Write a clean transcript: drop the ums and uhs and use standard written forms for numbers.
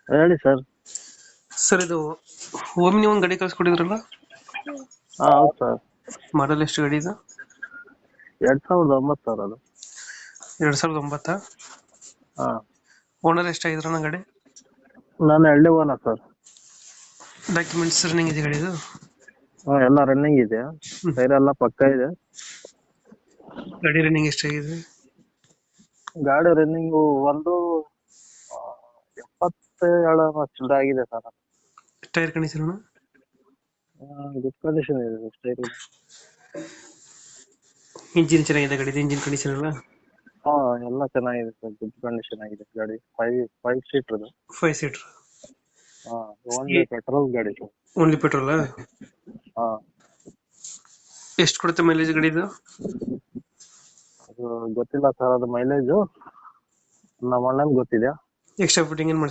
ಹೇಳಿ sir. Sir ಇದು Omni ಒಂದು ಗಾಡಿ ಕಳ್ಸ್ಕೊಟ್ಟಿದ್ರಲ್ಲ, ಹಾ ಹೌದು ಸರ್. ಮಾಡಲ್ ಎಷ್ಟು ಗಾಡಿ ಇದು? 2009 ಸರ್ ಅದು. 2009. ಹಾ, ಓನರ್ ಎಷ್ಟಾಗಿದ್ರಣ್ಣ ಗಾಡಿ? ನಾನು ಎರಡನೇ ಓನರ್ ಸರ್. ಡಾಕ್ಯುಮೆಂಟ್ಸ್ ರನ್ನಿಂಗ್ ಇದೆ ಗಾಡಿದು? ಹಾ, ಎಲ್ಲ ರನ್ನಿಂಗ್ ಇದೆ. ಟೈರ್ ಎಲ್ಲ ಪಕ್ಕ ಇದೆ. ಗಾಡಿ ರನ್ನಿಂಗ್ ಎಷ್ಟಾಗಿದೆ? ಗಾಡಿ ರನ್ನಿಂಗು ಒಂದು 77 ಚಿಲ್ಲರೆ ಆಗಿದೆ sir. Tyre condition? Good condition ಇದೆ ಸರ್ ಟೈರ್. ಇಂಜಿನ್ ಚೆನ್ನಾಗಿದೆ ಗಾಡಿದು? ಇಂಜಿನ್ ಕಂಡೀಷನ್ ಎಲ್ಲ? ಹಾ, ಎಲ್ಲ ಚೆನ್ನಾಗಿದೆ ಸರ್. ಗುಡ್ ಕಂಡೀಷನ್ ಆಗಿದೆ ಗಾಡಿ. ಫೈವ್ ಸೀಟರ್ ಅದು. 5 ಸೀಟರ್? ಹಾ, ಓನ್ಲಿ ಪೆಟ್ರೋಲ್ ಗಾಡಿ ಸರ್. Only petrol? ಹಾ, ಎಷ್ಟು ಕೊಡುತ್ತೆ ಮೈಲೇಜ್ ಗಾಡಿದು? ಅದು ಗೊತ್ತಿಲ್ಲ ಸರ್, ಅದು ಮೈಲೇಜು ನಮ್ಮ ಅಣ್ಣನ್ ಗೊತ್ತಿದೆ. ಎಕ್ಸ್ಟ್ರಾ ಫಿಟ್ಟಿಂಗ್ ಏನು